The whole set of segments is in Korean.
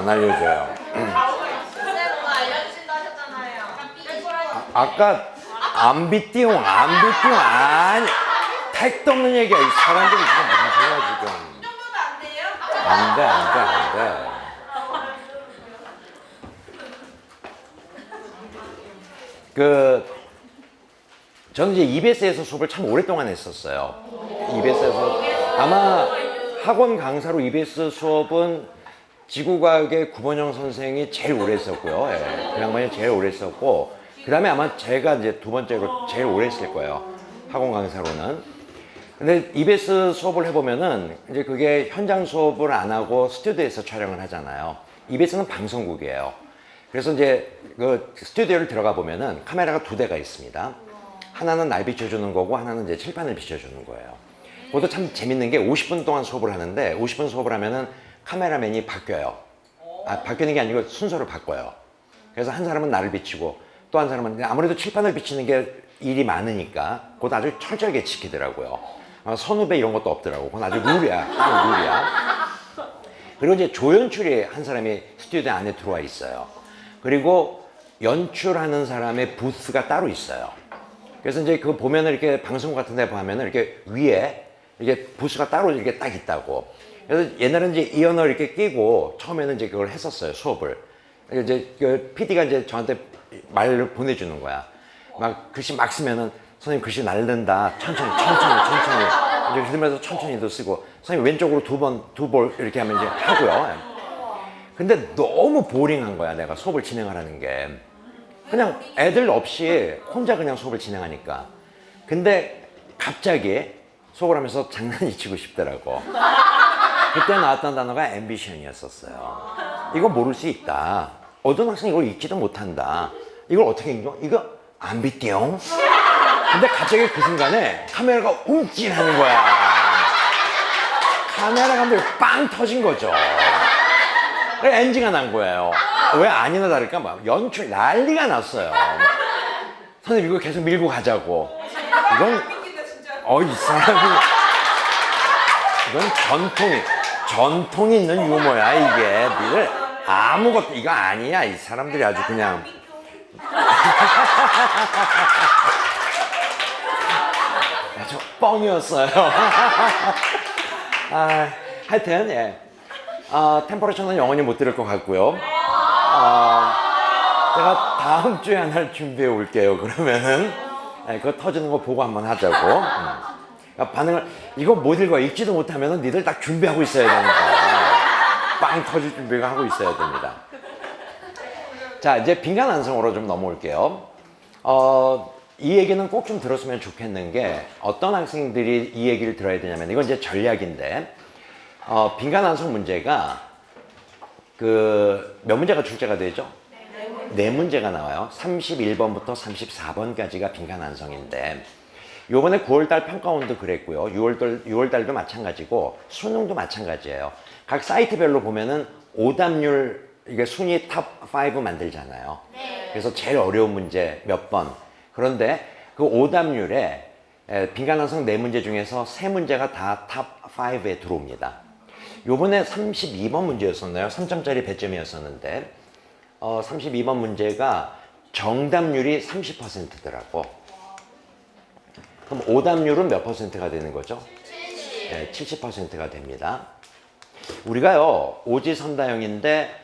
안 알려줘요. 알려주신다 하셨잖아요. 아까 안비띠용 아니 택도 없는 얘기야. 이 사람들이 지금 무슨 소리야 지금. 이 정도는 안 돼요? 안 돼. 저는 이제 EBS에서 수업을 참 오랫동안 했었어요. EBS에서 아마 학원 강사로 EBS 수업은 지구과학의 구본영 선생이 제일 오래 했었고요. 예, 그 양반이 제일 오래 했었고, 그 다음에 아마 제가 이제 두 번째로 제일 오래 했을 거예요. 학원 강사로는. 근데 EBS 수업을 해보면은 이제 그게 현장 수업을 안 하고 스튜디오에서 촬영을 하잖아요. EBS는 방송국이에요. 그래서 이제 그 스튜디오를 들어가 보면은 카메라가 두 대가 있습니다. 하나는 날 비춰주는 거고 하나는 이제 칠판을 비춰주는 거예요. 그것도 참 재밌는 게 50분 동안 수업을 하는데 50분 수업을 하면은 카메라맨이 바뀌어요. 바뀌는 게 아니고 순서를 바꿔요. 그래서 한 사람은 나를 비치고 또 한 사람은 아무래도 칠판을 비치는 게 일이 많으니까 그것도 아주 철저하게 지키더라고요. 선후배 이런 것도 없더라고. 그건 아주 룰이야. 딱 룰이야. 그리고 이제 조연출이 한 사람이 스튜디오 안에 들어와 있어요. 그리고 연출하는 사람의 부스가 따로 있어요. 그래서 이제 그거 보면은 이렇게 방송 같은 데 보면은 이렇게 위에 이게 부스가 따로 이렇게 딱 있다고. 그래서 옛날에는 이제 이어너 이렇게 끼고 처음에는 이제 그걸 했었어요, 수업을. 이제 그 PD가 이제 저한테 말을 보내주는 거야. 막 글씨 막 쓰면은 선생님 글씨 날른다. 천천히. 이제 그러면서 천천히도 쓰고 선생님 왼쪽으로 두 볼 이렇게 하면 이제 하고요. 근데 너무 보링한 거야, 내가 수업을 진행하라는 게. 그냥 애들 없이 혼자 그냥 수업을 진행하니까. 근데 갑자기 수업을 하면서 장난이 치고 싶더라고. 그때 나왔던 단어가 앰비션이었었어요. 이거 모를 수 있다. 어떤 학생이 이걸 읽지도 못한다. 이걸 어떻게 읽어? 이거 안비띠용? 근데 갑자기 그 순간에 카메라가 움찔하는 거야. 카메라 감독이 빵 터진 거죠. NG가 난 거예요. 왜 아니나 다를까? 막 연출 난리가 났어요. 선생님 이거 계속 밀고 가자고. 이건 이 사람이 이건 전통이 있는 유머야 이게. 니들 아무것도 이거 아니야. 이 사람들이 아주 그냥 아주 뻥이었어요. 하여튼 예. 템퍼레처는 영원히 못 들을 것 같고요. 제가 다음 주에 하나를 준비해 올게요. 그러면은 그거 터지는 거 보고 한번 하자고. 그러니까 반응을 이거 못 읽어 읽지도 못하면은 니들 딱 준비하고 있어야 되는 거야. 빵 터질 준비가 하고 있어야 됩니다. 자, 이제 빈간안성으로 좀 넘어올게요. 이 얘기는 꼭 좀 들었으면 좋겠는 게 어떤 학생들이 이 얘기를 들어야 되냐면 이건 이제 전략인데 빈간안성 문제가 몇 문제가 출제가 되죠? 네 문제가 나와요. 31번부터 34번까지가 빈간안성인데 요번에 9월달 평가원도 그랬고요. 6월달도 마찬가지고 수능도 마찬가지예요. 각 사이트별로 보면은 오답률 이게 순위 탑5 만들잖아요. 그래서 제일 어려운 문제 몇 번. 그런데 그 오답률에 빈간안성 4문제 중에서 3문제가 다 탑5에 들어옵니다. 요번에 32번 문제였었나요? 3점짜리 배점이었었는데 32번 문제가 정답률이 30%더라고. 그럼 오답률은 몇 퍼센트가 되는 거죠? 70. 네, 70%가 됩니다. 우리가요 오지선다형인데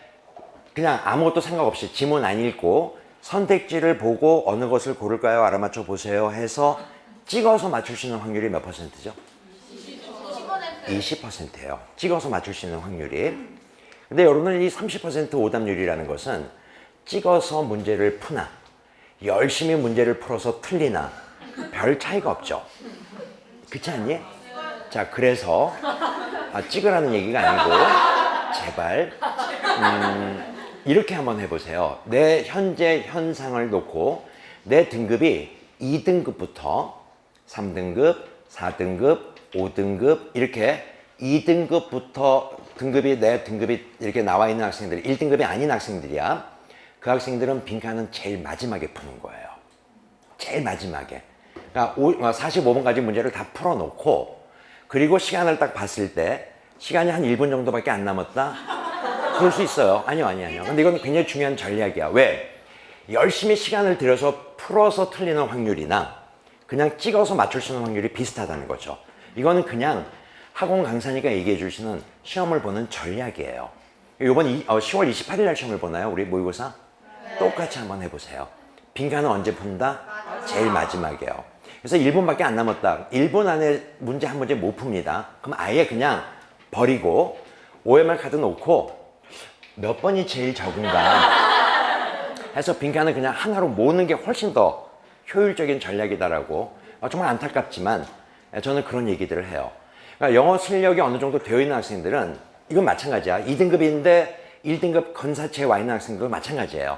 그냥 아무것도 생각 없이 지문 안 읽고 선택지를 보고 어느 것을 고를까요? 알아맞혀 보세요 해서 찍어서 맞출 수 있는 확률이 몇 퍼센트죠? 20%예요. 찍어서 맞출 수 있는 확률이. 근데 여러분 이 30% 오답률이라는 것은 찍어서 문제를 푸나 열심히 문제를 풀어서 틀리나 별 차이가 없죠. 그렇지 않니? 자, 그래서 찍으라는 얘기가 아니고 제발 이렇게 한번 해보세요. 내 현재 현상을 놓고 내 등급이 2등급부터 3등급, 4등급, 5등급 이렇게 2등급부터 내 등급이 이렇게 나와 있는 학생들, 1등급이 아닌 학생들이야. 그 학생들은 빈칸은 제일 마지막에 푸는 거예요. 제일 마지막에. 그러니까 45번까지 문제를 다 풀어놓고 그리고 시간을 딱 봤을 때 시간이 한 1분 정도밖에 안 남았다. 그럴 수 있어요. 아니요. 근데 이건 굉장히 중요한 전략이야. 왜? 열심히 시간을 들여서 풀어서 틀리는 확률이나 그냥 찍어서 맞출 수 있는 확률이 비슷하다는 거죠. 이거는 그냥 학원 강사니까 얘기해 주시는 시험을 보는 전략이에요. 이번 10월 28일 날 시험을 보나요? 우리 모의고사? 똑같이 한번 해보세요. 빈칸은 언제 푼다? 제일 마지막이에요. 그래서 1분밖에 안 남았다. 1분 안에 문제 한 문제 못 풉니다. 그럼 아예 그냥 버리고 OMR 카드 놓고 몇 번이 제일 적은가 해서 빈칸을 그냥 하나로 모으는 게 훨씬 더 효율적인 전략이다라고 정말 안타깝지만 저는 그런 얘기들을 해요. 그러니까 영어 실력이 어느 정도 되어 있는 학생들은 이건 마찬가지야. 2등급인데 1등급 건사체에 와 있는 학생들도 마찬가지예요.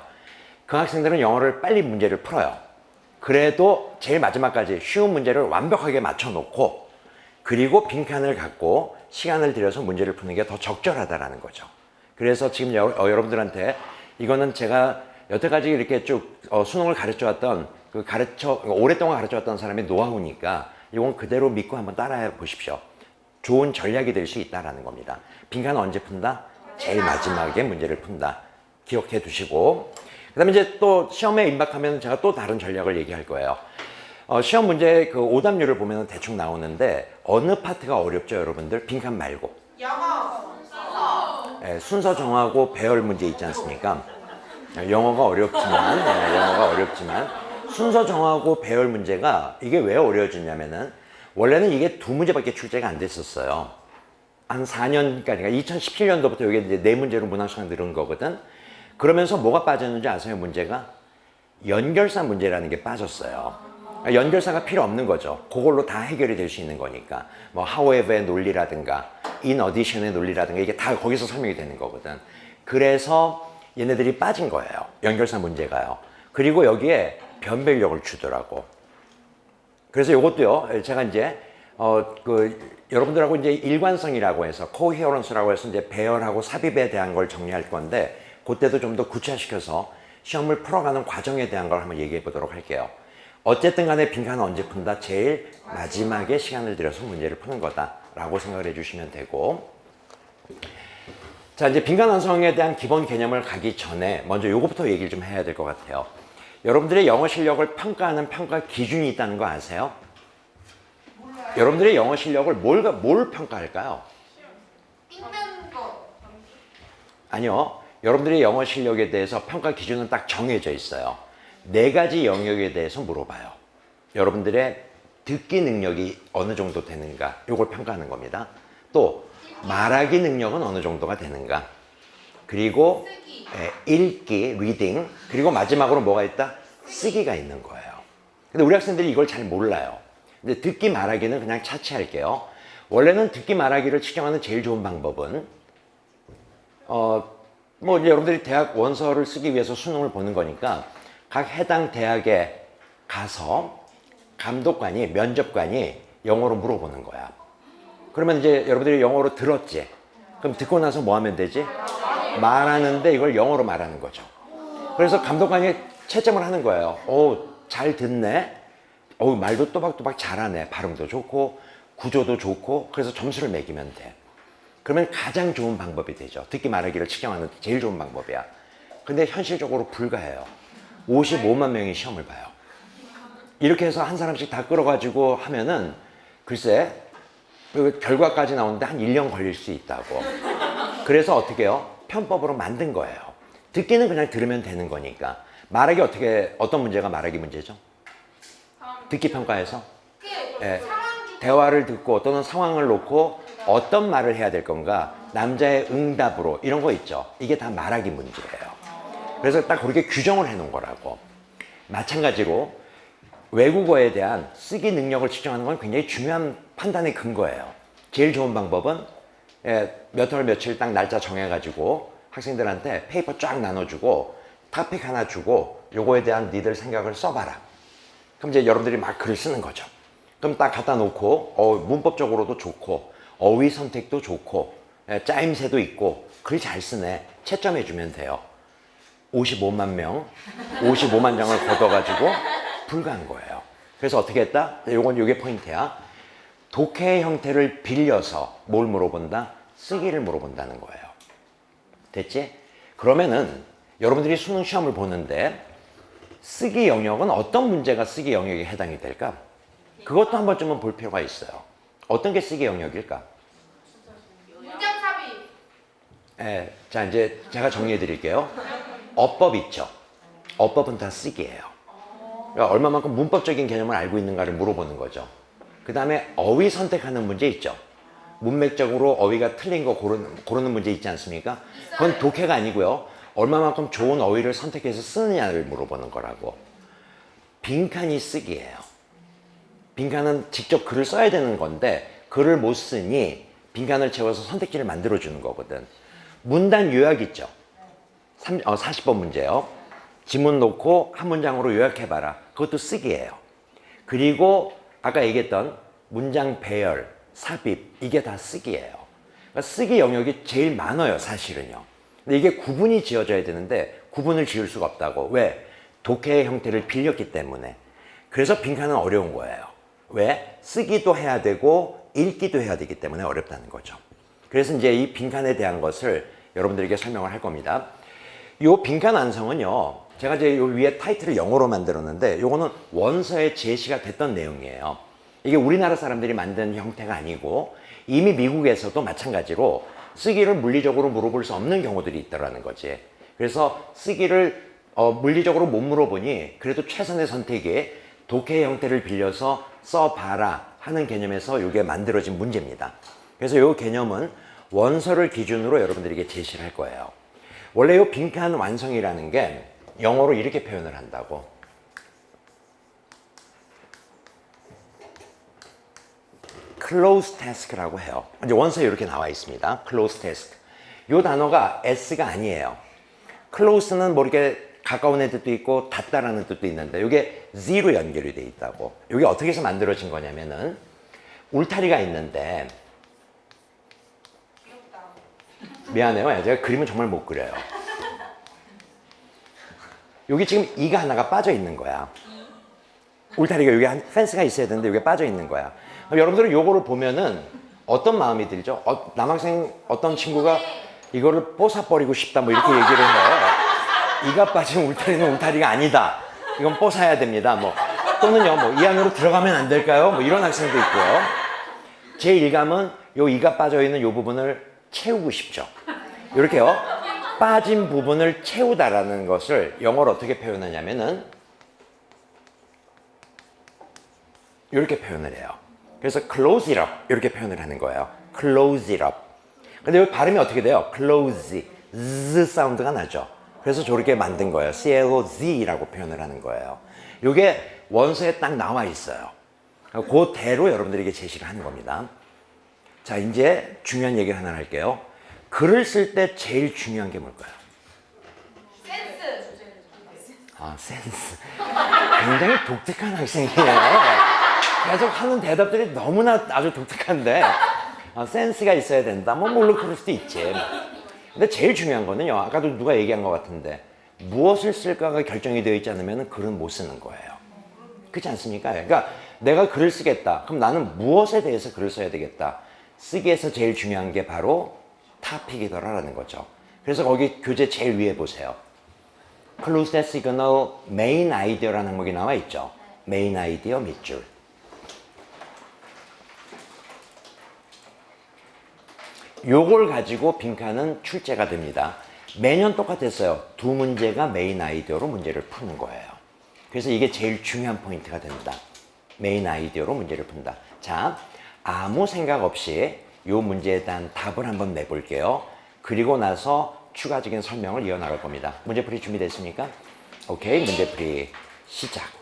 그 학생들은 영어를 빨리 문제를 풀어요. 그래도 제일 마지막까지 쉬운 문제를 완벽하게 맞춰놓고 그리고 빈칸을 갖고 시간을 들여서 문제를 푸는 게 더 적절하다라는 거죠. 그래서 지금 여러분들한테 이거는 제가 여태까지 이렇게 쭉 수능을 가르쳐왔던 오랫동안 가르쳐왔던 사람의 노하우니까 이건 그대로 믿고 한번 따라해 보십시오. 좋은 전략이 될 수 있다라는 겁니다. 빈칸은 언제 푼다? 제일 마지막에 문제를 푼다. 기억해 두시고 그 다음에 이제 또 시험에 임박하면 제가 또 다른 전략을 얘기할 거예요. 시험 문제 그 오답률을 보면 대충 나오는데 어느 파트가 어렵죠, 여러분들? 빈칸 말고. 영어 순서. 네, 순서 정하고 배열 문제 있지 않습니까? 영어가 어렵지만 순서 정하고 배열 문제가 이게 왜 어려워졌냐면은 원래는 이게 두 문제밖에 출제가 안 됐었어요. 한 4년까지, 그러니까 2017년도부터 이게 이제 네 문제로 문항수가 늘은 거거든. 그러면서 뭐가 빠졌는지 아세요? 문제가 연결사 문제라는 게 빠졌어요. 연결사가 필요 없는 거죠. 그걸로 다 해결이 될 수 있는 거니까. 뭐 however의 논리라든가 in addition의 논리라든가 이게 다 거기서 설명이 되는 거거든. 그래서 얘네들이 빠진 거예요. 연결사 문제가요. 그리고 여기에 변별력을 주더라고. 그래서 이것도요. 제가 이제 여러분들하고 이제 일관성이라고 해서 coherence라고 해서 이제 배열하고 삽입에 대한 걸 정리할 건데 그때도 좀 더 구체화시켜서 시험을 풀어가는 과정에 대한 걸 한번 얘기해 보도록 할게요. 어쨌든 간에 빈칸은 언제 푼다? 제일 마지막에 시간을 들여서 문제를 푸는 거다라고 생각을 해주시면 되고 자 이제 빈칸 완성에 대한 기본 개념을 가기 전에 먼저 요거부터 얘기를 좀 해야 될 것 같아요. 여러분들의 영어 실력을 평가하는 평가 기준이 있다는 거 아세요? 몰라요. 여러분들의 영어 실력을 뭘 평가할까요? 읽는 거. 아니요. 여러분들의 영어 실력에 대해서 평가 기준은 딱 정해져 있어요. 네 가지 영역에 대해서 물어봐요. 여러분들의 듣기 능력이 어느 정도 되는가 이걸 평가하는 겁니다. 또 말하기 능력은 어느 정도가 되는가 그리고 읽기, 리딩 그리고 마지막으로 뭐가 있다? 쓰기가 있는 거예요. 근데 우리 학생들이 이걸 잘 몰라요. 근데 듣기 말하기는 그냥 차치할게요. 원래는 듣기 말하기를 측정하는 제일 좋은 방법은 뭐 이제 여러분들이 대학 원서를 쓰기 위해서 수능을 보는 거니까 각 해당 대학에 가서 감독관이 면접관이 영어로 물어보는 거야. 그러면 이제 여러분들이 영어로 들었지. 그럼 듣고 나서 뭐 하면 되지? 말하는데 이걸 영어로 말하는 거죠. 그래서 감독관이 채점을 하는 거예요. 잘 듣네. 말도 또박또박 잘하네. 발음도 좋고 구조도 좋고 그래서 점수를 매기면 돼. 그러면 가장 좋은 방법이 되죠. 듣기 말하기를 측정하는 제일 좋은 방법이야. 근데 현실적으로 불가해요. 55만 명이 시험을 봐요. 이렇게 해서 한 사람씩 다 끌어가지고 하면은 글쎄 결과까지 나오는데 한 1년 걸릴 수 있다고. 그래서 어떻게 해요? 편법으로 만든 거예요. 듣기는 그냥 들으면 되는 거니까. 말하기 어떤 문제가 말하기 문제죠? 듣기 평가에서 대화를 듣고 또는 상황을 놓고 어떤 말을 해야 될 건가 남자의 응답으로 이런 거 있죠. 이게 다 말하기 문제예요. 그래서 딱 그렇게 규정을 해놓은 거라고. 마찬가지로 외국어에 대한 쓰기 능력을 측정하는 건 굉장히 중요한 판단의 근거예요. 제일 좋은 방법은 몇 월 며칠 딱 날짜 정해가지고 학생들한테 페이퍼 쫙 나눠주고 토픽 하나 주고 요거에 대한 니들 생각을 써봐라. 그럼 이제 여러분들이 막 글을 쓰는 거죠. 그럼 딱 갖다 놓고 문법적으로도 좋고 어휘 선택도 좋고 짜임새도 있고 글 잘 쓰네. 채점해 주면 돼요. 55만 명, 55만 장을 걷어가지고 불가한 거예요. 그래서 어떻게 했다? 요게 포인트야. 독해 형태를 빌려서 뭘 물어본다? 쓰기를 물어본다는 거예요. 됐지? 그러면은 여러분들이 수능 시험을 보는데 쓰기 영역은 어떤 문제가 쓰기 영역에 해당이 될까? 그것도 한 번쯤은 볼 필요가 있어요. 어떤 게 쓰기 영역일까? 문장 삽입. 예, 자 이제 제가 정리해 드릴게요. 어법 있죠? 어법은 다 쓰기예요. 그러니까 얼마만큼 문법적인 개념을 알고 있는가를 물어보는 거죠. 그 다음에 어휘 선택하는 문제 있죠? 문맥적으로 어휘가 틀린 거 고르는 문제 있지 않습니까? 그건 독해가 아니고요. 얼마만큼 좋은 어휘를 선택해서 쓰느냐를 물어보는 거라고. 빈칸이 쓰기예요. 빈칸은 직접 글을 써야 되는 건데 글을 못 쓰니 빈칸을 채워서 선택지를 만들어주는 거거든. 문단 요약 있죠? 40번 문제요. 지문 놓고 한 문장으로 요약해봐라. 그것도 쓰기예요. 그리고 아까 얘기했던 문장 배열, 삽입, 이게 다 쓰기예요. 그러니까 쓰기 영역이 제일 많아요, 사실은요. 근데 이게 구분이 지어져야 되는데 구분을 지을 수가 없다고. 왜? 독해의 형태를 빌렸기 때문에. 그래서 빈칸은 어려운 거예요. 왜? 쓰기도 해야 되고 읽기도 해야 되기 때문에 어렵다는 거죠. 그래서 이제 이 빈칸에 대한 것을 여러분들에게 설명을 할 겁니다. 이 빈칸 완성은요, 제가 이제 요 위에 타이틀을 영어로 만들었는데 요거는 원서에 제시가 됐던 내용이에요. 이게 우리나라 사람들이 만든 형태가 아니고 이미 미국에서도 마찬가지로 쓰기를 물리적으로 물어볼 수 없는 경우들이 있다라는 거지. 그래서 쓰기를 물리적으로 못 물어보니 그래도 최선의 선택이 독해 형태를 빌려서 써봐라 하는 개념에서 이게 만들어진 문제입니다. 그래서 이 개념은 원서를 기준으로 여러분들에게 제시를 할 거예요. 원래 이 빈칸 완성이라는 게 영어로 이렇게 표현을 한다고. close task라고 해요. 이제 원서에 이렇게 나와 있습니다. close task. 이 단어가 s가 아니에요. close는 뭐 이렇게 가까운 뜻도 있고 닿다라는 뜻도 있는데 이게 z로 연결이 돼 있다고. 이게 어떻게 해서 만들어진 거냐면은 울타리가 있는데 미안해요. 제가 그림은 정말 못 그려요. 여기 지금 이가 하나가 빠져 있는 거야. 울타리가 여기 한 펜스가 있어야 되는데 여기 빠져 있는 거야. 그럼 여러분들은 요거를 보면은 어떤 마음이 들죠? 남학생 어떤 친구가 이거를 뽀사버리고 싶다 뭐 이렇게 얘기를 해요. 이가 빠진 울타리는 울타리가 아니다. 이건 뽀사야 됩니다. 뭐 또는요, 뭐 이 안으로 들어가면 안 될까요? 뭐 이런 학생도 있고요. 제 일감은 요 이가 빠져 있는 요 부분을 채우고 싶죠. 이렇게요. 빠진 부분을 채우다라는 것을 영어로 어떻게 표현하냐면은 이렇게 표현을 해요. 그래서 close it up 이렇게 표현을 하는 거예요. close it up. 근데 여기 발음이 어떻게 돼요? close, z 사운드가 나죠. 그래서 저렇게 만든 거예요. clos라고 표현을 하는 거예요. 이게 원서에 딱 나와 있어요. 그대로 여러분들에게 제시를 하는 겁니다. 자, 이제 중요한 얘기를 하나 할게요. 글을 쓸 때 제일 중요한 게 뭘까요? 센스. 아, 센스. 굉장히 독특한 학생이에요. 계속 하는 대답들이 너무나 아주 독특한데 센스가 있어야 된다. 뭐 물론 그럴 수도 있지. 근데 제일 중요한 거는요. 아까도 누가 얘기한 것 같은데 무엇을 쓸까가 결정이 되어 있지 않으면 글은 못 쓰는 거예요. 그렇지 않습니까? 그러니까 내가 글을 쓰겠다. 그럼 나는 무엇에 대해서 글을 써야 되겠다. 쓰기에서 제일 중요한 게 바로 타픽이더라라는 거죠. 그래서 거기 교재 제일 위에 보세요. Close that signal main idea라는 항목이 나와 있죠. main idea 밑줄. 요걸 가지고 빈칸은 출제가 됩니다. 매년 똑같았어요. 두 문제가 메인 아이디어로 문제를 푸는 거예요. 그래서 이게 제일 중요한 포인트가 됩니다. 메인 아이디어로 문제를 푼다. 자, 아무 생각 없이 이 문제에 대한 답을 한번 내볼게요. 그리고 나서 추가적인 설명을 이어나갈 겁니다. 문제풀이 준비됐습니까? 오케이, 문제풀이 시작.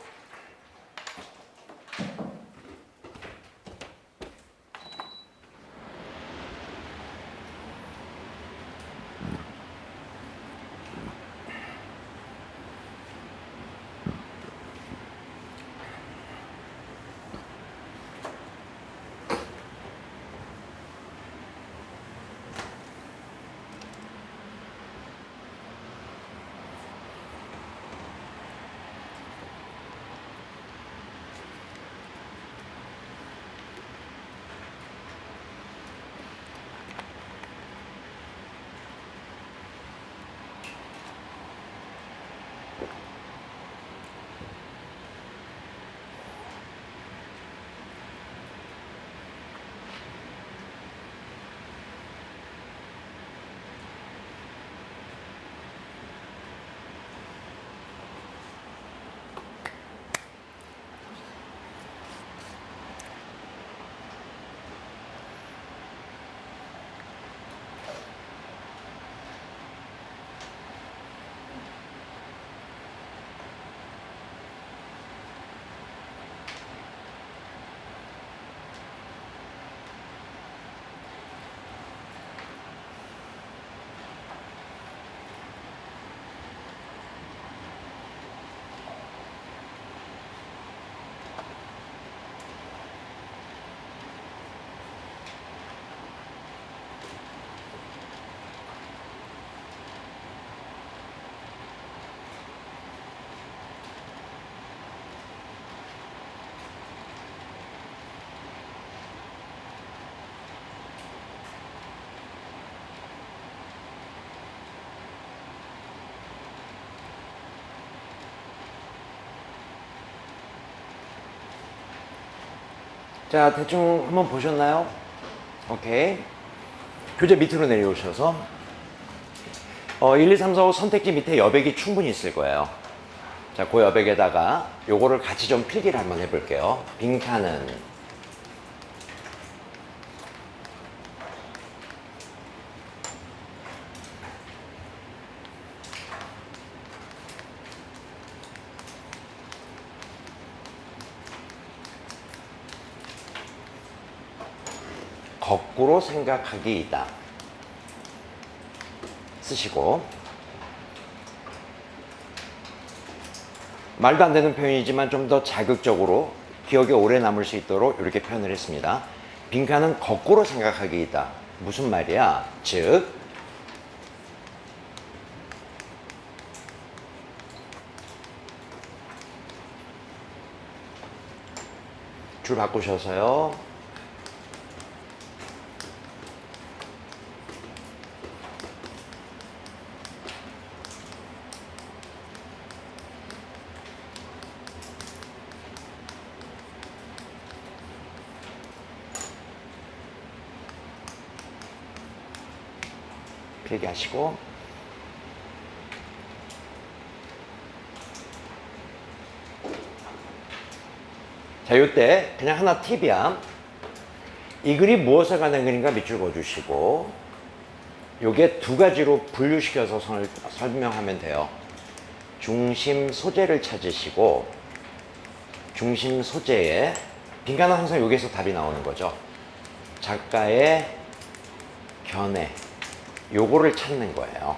자, 대충 한번 보셨나요? 오케이. 교재 밑으로 내려오셔서 1, 2, 3, 4, 5 선택지 밑에 여백이 충분히 있을 거예요. 자, 그 여백에다가 요거를 같이 좀 필기를 한번 해볼게요. 빈칸은 거꾸로 생각하기이다. 쓰시고 말도 안 되는 표현이지만 좀 더 자극적으로 기억에 오래 남을 수 있도록 이렇게 표현을 했습니다. 빈칸은 거꾸로 생각하기이다. 무슨 말이야? 즉 줄 바꾸셔서요. 필기하시고 자, 요때 그냥 하나 팁이야. 이 글이 무엇에 관한 글인가 밑줄 그어주시고 요게 두 가지로 분류시켜서 설명하면 돼요. 중심 소재를 찾으시고 중심 소재에 빈칸은 항상 여기에서 답이 나오는 거죠. 작가의 견해 요거를 찾는 거예요.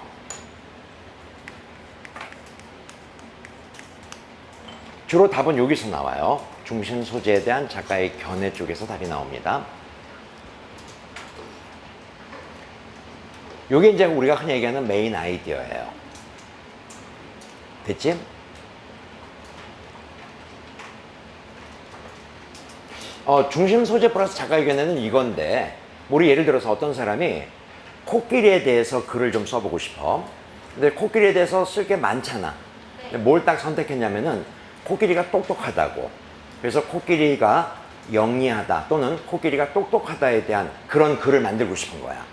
주로 답은 여기서 나와요. 중심 소재에 대한 작가의 견해 쪽에서 답이 나옵니다. 요게 이제 우리가 흔히 얘기하는 메인 아이디어예요. 됐지? 중심 소재 플러스 작가의 견해는 이건데 우리 예를 들어서 어떤 사람이 코끼리에 대해서 글을 좀 써보고 싶어. 근데 코끼리에 대해서 쓸 게 많잖아. 뭘 딱 선택했냐면은 코끼리가 똑똑하다고. 그래서 코끼리가 영리하다 또는 코끼리가 똑똑하다에 대한 그런 글을 만들고 싶은 거야.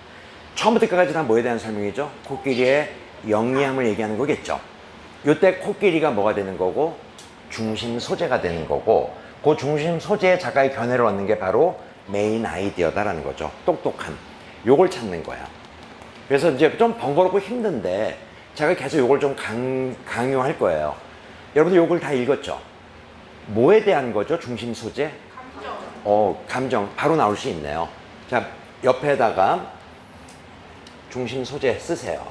처음부터 끝까지 다 뭐에 대한 설명이죠? 코끼리의 영리함을 얘기하는 거겠죠. 이때 코끼리가 뭐가 되는 거고 중심 소재가 되는 거고 그 중심 소재의 작가의 견해를 얻는 게 바로 메인 아이디어다라는 거죠. 똑똑한. 요걸 찾는 거야. 그래서 이제 좀 번거롭고 힘든데 제가 계속 요걸 좀 강요할 거예요. 여러분들 요걸 다 읽었죠? 뭐에 대한 거죠? 중심 소재? 감정. 감정. 바로 나올 수 있네요. 자, 옆에다가 중심 소재 쓰세요.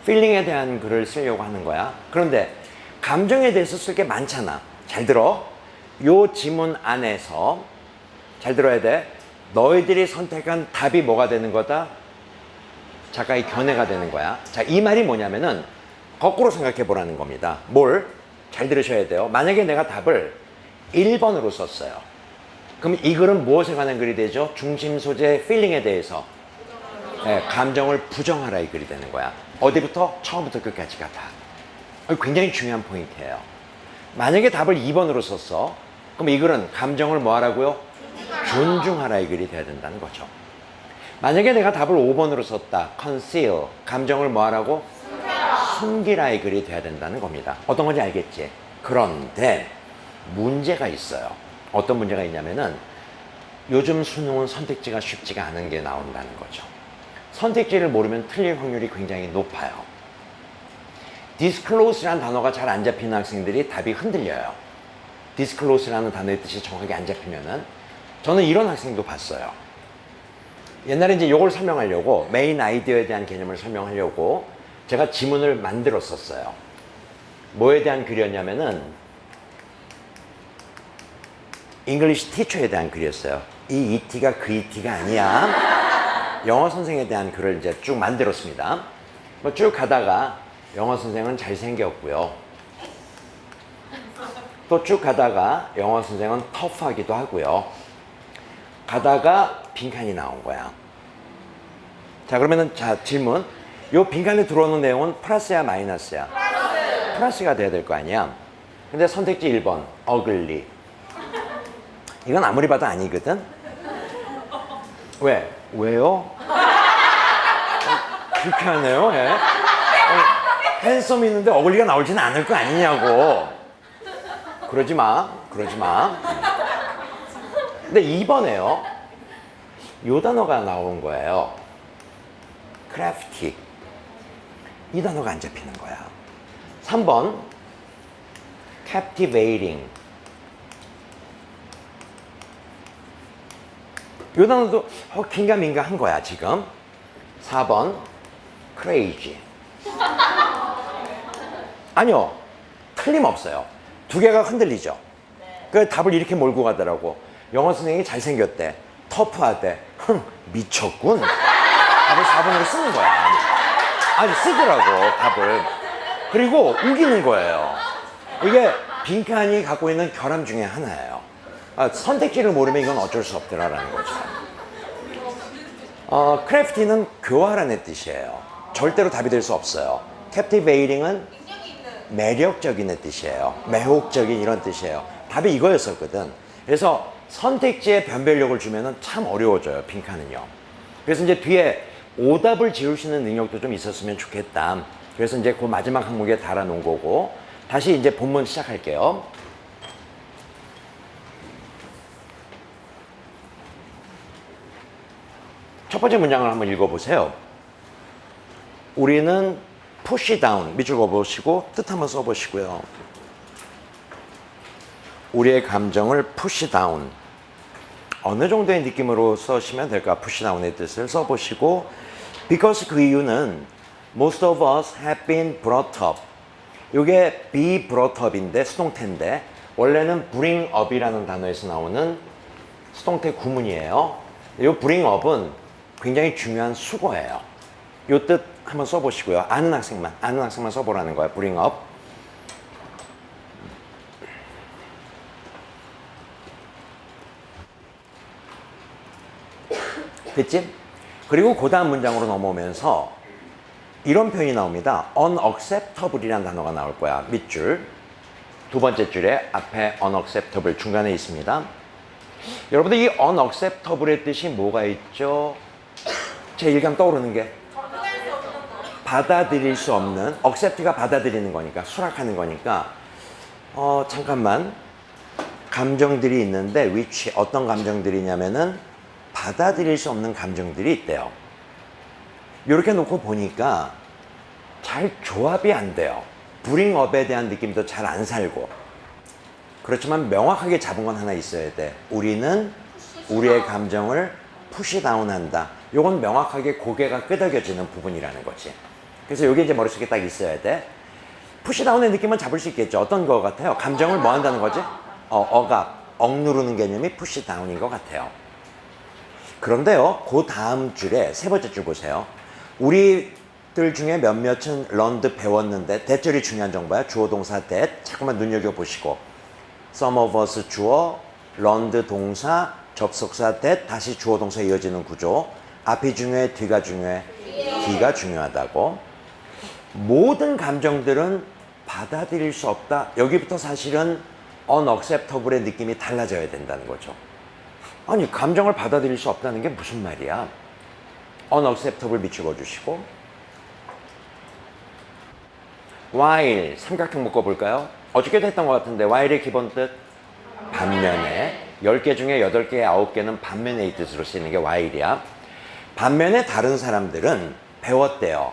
필링에 대한 글을 쓰려고 하는 거야. 그런데 감정에 대해서 쓸 게 많잖아. 잘 들어. 요 지문 안에서 잘 들어야 돼. 너희들이 선택한 답이 뭐가 되는 거다? 작가의 견해가 되는 거야. 자, 이 말이 뭐냐면은 거꾸로 생각해 보라는 겁니다. 뭘? 잘 들으셔야 돼요. 만약에 내가 답을 1번으로 썼어요. 그럼 이 글은 무엇에 관한 글이 되죠? 중심 소재 필링에 대해서 감정을 부정하라 이 글이 되는 거야. 어디부터? 처음부터 끝까지가 다. 굉장히 중요한 포인트예요. 만약에 답을 2번으로 썼어. 그럼 이 글은 감정을 뭐 하라고요? 존중하라 이 글이 돼야 된다는 거죠. 만약에 내가 답을 5번으로 썼다. conceal. 감정을 뭐 하라고? 숨기라 이 글이 돼야 된다는 겁니다. 어떤 건지 알겠지? 그런데 문제가 있어요. 어떤 문제가 있냐면은 요즘 수능은 선택지가 쉽지가 않은 게 나온다는 거죠. 선택지를 모르면 틀릴 확률이 굉장히 높아요. disclose라는 단어가 잘 안 잡히는 학생들이 답이 흔들려요. disclose라는 단어의 뜻이 정확하게 안 잡히면은 저는 이런 학생도 봤어요. 옛날에 이제 이걸 설명하려고 메인 아이디어에 대한 개념을 설명하려고 제가 지문을 만들었었어요. 뭐에 대한 글이었냐면은 English teacher에 대한 글이었어요. 이 ET가 그 ET가 아니야. 영어 선생에 대한 글을 이제 쭉 만들었습니다. 뭐 쭉 가다가 영어 선생은 잘생겼고요. 또 쭉 가다가 영어 선생은 터프하기도 하고요. 가다가 빈칸이 나온 거야. 자, 그러면은 자, 질문. 요 빈칸에 들어오는 내용은 플러스야, 마이너스야? 플러스가 돼야 될 거 아니야? 근데 선택지 1번, ugly. 이건 아무리 봐도 아니거든? 왜? 왜요? 불쾌하네요, 예. 핸섬 있는데 어글리가 나올지는 않을 거 아니냐고. 그러지 마. 그러지 마. 근데 2번에요. 요 단어가 나온 거예요. crafty. 이 단어가 안 잡히는 거야. 3번. captivating. 요 단어도 긴가민가 한 거야, 지금. 4번. crazy. 아니요. 틀림없어요. 두 개가 흔들리죠. 그 답을 이렇게 몰고 가더라고. 영어 선생님이 잘생겼대. 터프하대. 미쳤군. 답을 4번으로 쓰는 거야. 아니, 쓰더라고, 답을. 그리고 우기는 거예요. 이게 빈칸이 갖고 있는 결함 중에 하나예요. 선택지를 모르면 이건 어쩔 수 없더라라는 거죠. crafty는 교활한 뜻이에요. 절대로 답이 될 수 없어요. captivating은 매력적인 뜻이에요. 매혹적인 이런 뜻이에요. 답이 이거였었거든. 그래서 선택지에 변별력을 주면은 참 어려워져요, 빈칸은요. 그래서 이제 뒤에 오답을 지을 수 있는 능력도 좀 있었으면 좋겠다. 그래서 이제 그 마지막 항목에 달아놓은 거고, 다시 이제 본문 시작할게요. 첫 번째 문장을 한번 읽어보세요. 우리는 push down, 밑줄 그어보시고 뜻 한번 써보시고요. 우리의 감정을 push down. 어느 정도의 느낌으로 써시면 될까? push down의 뜻을 써보시고, because 그 이유는 most of us have been brought up. 이게 be brought up인데 수동태인데 원래는 bring up이라는 단어에서 나오는 수동태 구문이에요. 이 bring up은 굉장히 중요한 수거예요. 이 뜻 한번 써보시고요. 아는 학생만 써보라는 거야. bring up. 됐지? 그리고 그 다음 문장으로 넘어오면서 이런 표현이 나옵니다. unacceptable이라는 단어가 나올 거야. 밑줄. 두 번째 줄에 앞에 unacceptable 중간에 있습니다. 여러분들 이 unacceptable의 뜻이 뭐가 있죠? 제 일감 떠오르는 게 받아들일 수 없는, accept가 받아들이는 거니까, 수락하는 거니까. 잠깐만. 감정들이 있는데 which 어떤 감정들이냐면은 받아들일 수 없는 감정들이 있대요. 이렇게 놓고 보니까 잘 조합이 안 돼요. bring up에 대한 느낌도 잘 안 살고. 그렇지만 명확하게 잡은 건 하나 있어야 돼. 우리는 우리의 감정을 push down 한다. 이건 명확하게 고개가 끄덕여지는 부분이라는 거지. 그래서 이게 이제 머릿속에 딱 있어야 돼. push down의 느낌은 잡을 수 있겠죠. 어떤 거 같아요? 감정을 뭐 한다는 거지? 억누르는 개념이 push down인 것 같아요. 그런데요, 그 다음 줄에 세 번째 줄 보세요. 우리들 중에 몇몇은 learned 배웠는데, 대절이 중요한 정보야. 주어 동사 that. 자꾸만 눈여겨보시고. some of us 주어, learned 동사, 접속사 that, 다시 주어 동사 이어지는 구조. 앞이 중요해, 뒤가 중요해? 뒤가 중요하다고. 모든 감정들은 받아들일 수 없다. 여기부터 사실은 unacceptable의 느낌이 달라져야 된다는 거죠. 아니, 감정을 받아들일 수 없다는 게 무슨 말이야? unacceptable 밑줄 그어주시고. while, 삼각형 묶어볼까요? 어저께도 했던 것 같은데 while의 기본 뜻? 반면에. 10개 중에 8개, 9개는 반면의 뜻으로 쓰이는 게 while이야. 반면에 다른 사람들은 배웠대요.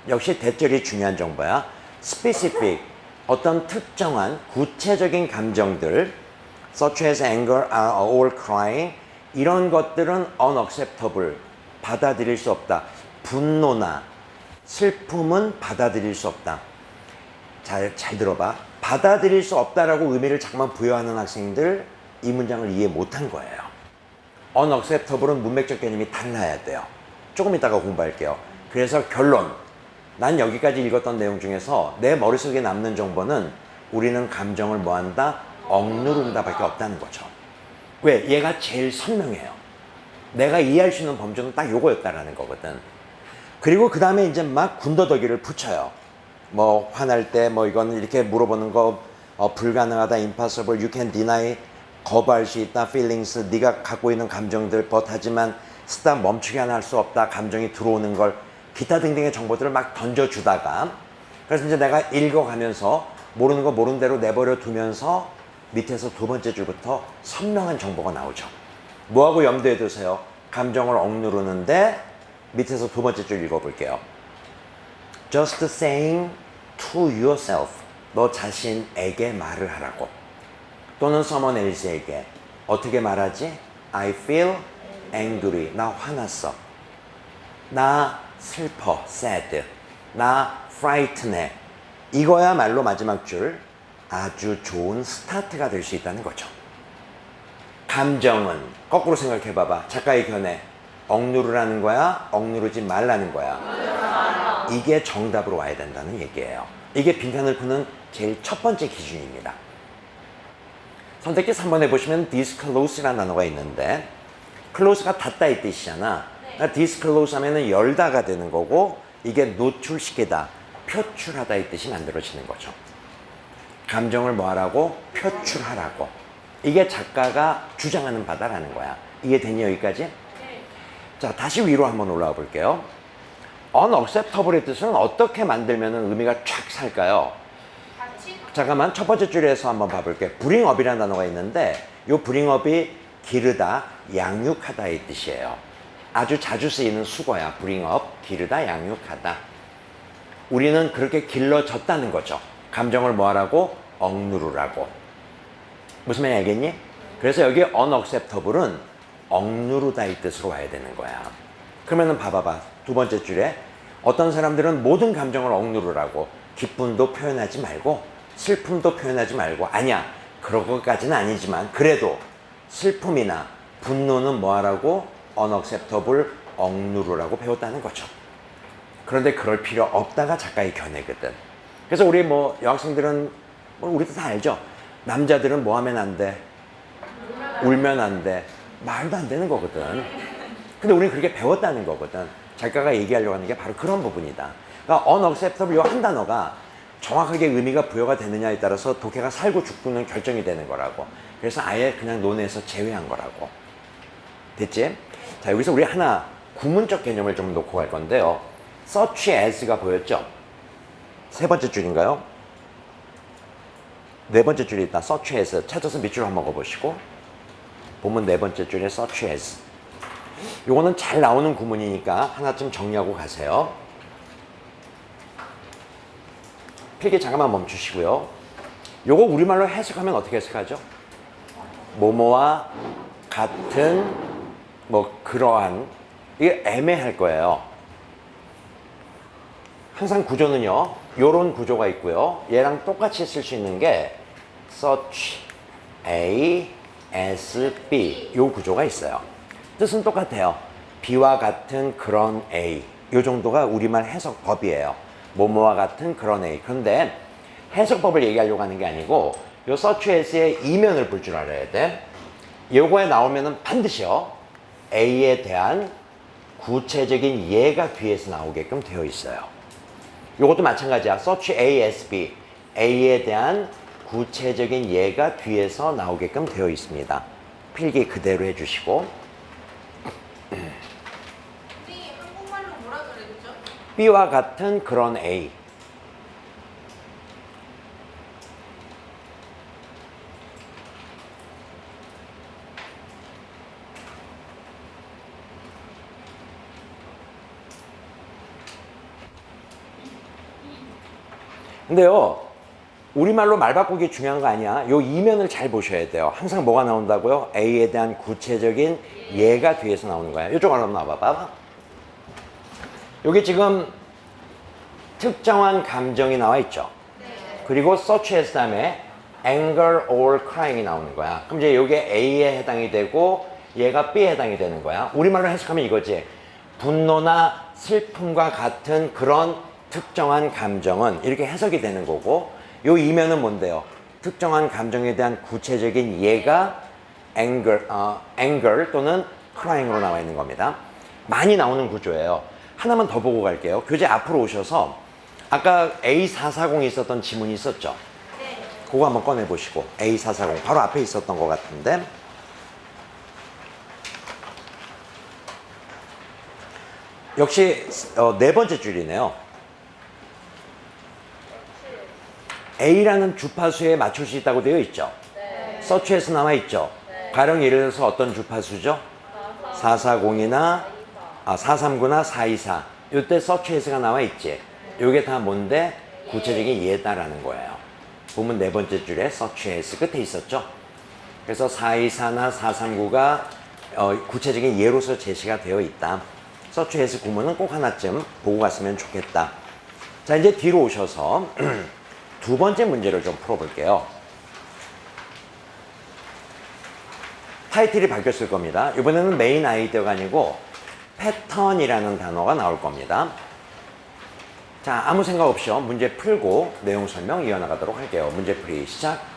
역시 대절이 중요한 정보야. specific, 어떤 특정한 구체적인 감정들, such as anger or crying, 이런 것들은 unacceptable, 받아들일 수 없다. 분노나 슬픔은 받아들일 수 없다. 잘 들어봐. 받아들일 수 없다라고 의미를 자꾸만 부여하는 학생들, 이 문장을 이해 못한 거예요. unacceptable은 문맥적 개념이 달라야 돼요. 조금 이따가 공부할게요. 그래서 결론. 난 여기까지 읽었던 내용 중에서 내 머릿속에 남는 정보는 우리는 감정을 뭐한다? 억누른다 밖에 없다는 거죠. 왜? 얘가 제일 선명해요. 내가 이해할 수 있는 범주는 딱 요거였다라는 거거든. 그리고 그 다음에 이제 막 군더더기를 붙여요. 뭐 화날 때 뭐 이건 이렇게 물어보는 거 불가능하다, impossible, you can deny, 거부할 수 있다, feelings, 네가 갖고 있는 감정들, but 하지만 스탑 멈추게 하나 할 수 없다, 감정이 들어오는 걸 기타 등등의 정보들을 막 던져주다가 그래서 이제 내가 읽어가면서 모르는 거 모르는 대로 내버려 두면서 밑에서 두 번째 줄부터 선명한 정보가 나오죠. 뭐하고 염두에 두세요? 감정을 억누르는데 밑에서 두 번째 줄 읽어볼게요. Just saying to yourself, 너 자신에게 말을 하라고. 또는 someone else에게 어떻게 말하지? I feel angry, 나 화났어. 나 슬퍼, sad. 나 frightened. 이거야말로 마지막 줄 아주 좋은 스타트가 될 수 있다는 거죠. 감정은 거꾸로 생각해 봐봐. 작가의 견해. 억누르라는 거야? 억누르지 말라는 거야? 이게 정답으로 와야 된다는 얘기예요. 이게 빈칸을 푸는 제일 첫 번째 기준입니다. 선택지 3번에 보시면 disclose라는 단어가 있는데 close가 닫다 이 뜻이잖아. disclose 하면은 열다가 되는 거고 이게 노출시키다, 표출하다 이 뜻이 만들어지는 거죠. 감정을 뭐 하라고? 표출하라고. 이게 작가가 주장하는 바다라는 거야. 이해되니 여기까지? 자, 다시 위로 한번 올라와 볼게요. unacceptable의 뜻은 어떻게 만들면 의미가 쫙 살까요? 같이 잠깐만, 첫 번째 줄에서 한번 봐볼게요. bring up이라는 단어가 있는데 이 bring up이 기르다, 양육하다 이 뜻이에요. 아주 자주 쓰이는 수거야. bring up, 기르다, 양육하다. 우리는 그렇게 길러졌다는 거죠. 감정을 뭐 하라고? 억누르라고. 무슨 말인지 알겠니? 그래서 여기 unacceptable은 억누르다 이 뜻으로 와야 되는 거야. 그러면은 봐봐봐. 두 번째 줄에 어떤 사람들은 모든 감정을 억누르라고, 기쁨도 표현하지 말고 슬픔도 표현하지 말고, 아니야, 그런 것까지는 아니지만 그래도 슬픔이나 분노는 뭐 하라고? unacceptable, 억누르라고 배웠다는 거죠. 그런데 그럴 필요 없다가 작가의 견해거든. 그래서 우리 뭐 여학생들은 우리도 다 알죠. 남자들은 뭐 하면 안 돼? 울면 안 돼. 말도 안 되는 거거든. 근데 우리는 그렇게 배웠다는 거거든. 작가가 얘기하려고 하는 게 바로 그런 부분이다. 그러니까 unacceptable 이 한 단어가 정확하게 의미가 부여가 되느냐에 따라서 독해가 살고 죽고는 결정이 되는 거라고. 그래서 아예 그냥 논에서 제외한 거라고. 됐지? 자, 여기서 우리 하나 구문적 개념을 좀 놓고 갈 건데요. such as가 보였죠? 세 번째 줄인가요? 네 번째 줄이 있다. such as. 찾아서 밑줄 한번 먹어보시고 보면 네 번째 줄에 such as. 요거는 잘 나오는 구문이니까 하나쯤 정리하고 가세요. 필기 잠깐만 멈추시고요. 요거 우리말로 해석하면 어떻게 해석하죠? 뭐뭐와 같은, 뭐 그러한. 이게 애매할 거예요. 항상 구조는요, 요런 구조가 있고요. 얘랑 똑같이 쓸 수 있는 게 such A, S, B 요 구조가 있어요. 뜻은 똑같아요. B와 같은 그런 A. 요 정도가 우리말 해석법이에요. 뭐뭐와 같은 그런 A. 그런데 해석법을 얘기하려고 하는 게 아니고 요 such as의 이면을 볼 줄 알아야 돼. 요거에 나오면은 반드시요, A에 대한 구체적인 예가 뒤에서 나오게끔 되어 있어요. 요것도 마찬가지야. such A, S, B. A에 대한 구체적인 예가 뒤에서 나오게끔 되어 있습니다. 필기 그대로 해주시고. 선생님 한국말로 뭐라 그랬죠? B와 같은 그런 A. 근데요, 우리말로 말 바꾸기 중요한 거 아니야. 요 이면을 잘 보셔야 돼요. 항상 뭐가 나온다고요? A에 대한 구체적인 예가 뒤에서 나오는 거야. 이쪽으로 한번 나와봐. 여기 지금 특정한 감정이 나와 있죠. 그리고 such as 다음에 anger or crying이 나오는 거야. 그럼 이제 이게 A에 해당이 되고 얘가 B에 해당이 되는 거야. 우리말로 해석하면 이거지. 분노나 슬픔과 같은 그런 특정한 감정은 이렇게 해석이 되는 거고, 요 이면은 뭔데요? 특정한 감정에 대한 구체적인 예가 anger 또는 crying으로 나와 있는 겁니다. 많이 나오는 구조예요. 하나만 더 보고 갈게요. 교재 앞으로 오셔서 아까 A440이 있었던 지문이 있었죠? 네. 그거 한번 꺼내보시고 A440 바로 앞에 있었던 것 같은데 역시 네 번째 줄이네요. A라는 주파수에 맞출 수 있다고 되어 있죠? 네. 서치에서 나와 있죠? 네. 가령 예를 들어서 어떤 주파수죠? 440이나 439나 424 이때 서치에서가 나와 있지? 이게 다 뭔데? 구체적인 예다라는 거예요. 보면 네 번째 줄에 서치에서 끝에 있었죠? 그래서 424나 439가 구체적인 예로서 제시가 되어 있다. 서치에서 구문은 꼭 하나쯤 보고 갔으면 좋겠다. 자, 이제 뒤로 오셔서 두 번째 문제를 좀 풀어볼게요. 타이틀이 바뀌었을 겁니다. 이번에는 메인 아이디어가 아니고 패턴이라는 단어가 나올 겁니다. 자, 아무 생각 없이 문제 풀고 내용 설명 이어나가도록 할게요. 문제 풀이 시작.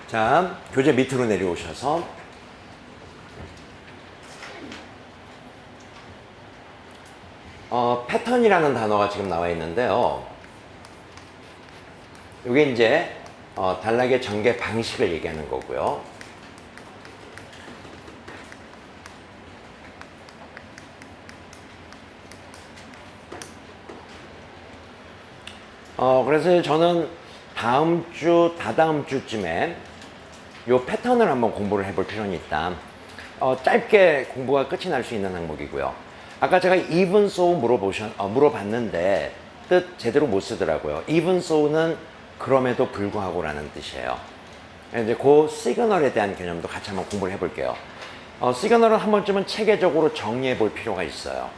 자, 교재 밑으로 내려오셔서 패턴이라는 단어가 지금 나와 있는데요. 이게 이제 단락의 전개 방식을 얘기하는 거고요. 그래서 저는 다음 주, 다다음 주쯤에 이 패턴을 한번 공부를 해볼 필요는 있다. 짧게 공부가 끝이 날 수 있는 항목이고요. 아까 제가 even so 물어봤는데 뜻 제대로 못 쓰더라고요. even so는 그럼에도 불구하고라는 뜻이에요. 이제 그 시그널에 대한 개념도 같이 한번 공부를 해볼게요. 시그널은 한 번쯤은 체계적으로 정리해 볼 필요가 있어요.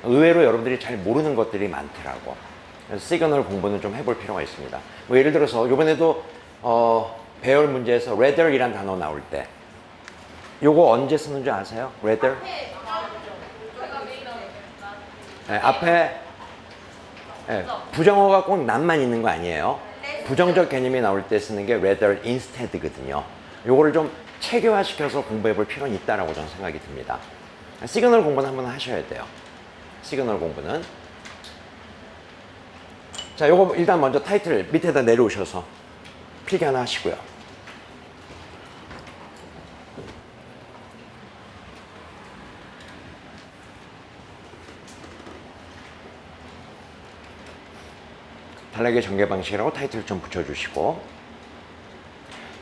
의외로 여러분들이 잘 모르는 것들이 많더라고. 그래서 시그널 공부는 좀 해볼 필요가 있습니다. 뭐 예를 들어서 이번에도 배열 문제에서 rather이란 단어 나올 때 요거 언제 쓰는 줄 아세요? rather? 네, 앞에 네, 부정어가 꼭 난만 있는 거 아니에요. 부정적 개념이 나올 때 쓰는 게 rather instead거든요. 요거를 좀 체계화시켜서 공부해 볼 필요는 있다라고 저는 생각이 듭니다. 시그널 공부는 한번 하셔야 돼요. 시그널 공부는 자, 요거 일단 먼저 타이틀 밑에다 내려오셔서 필기 하나 하시고요. 단락의 전개 방식이라고 타이틀 좀 붙여주시고,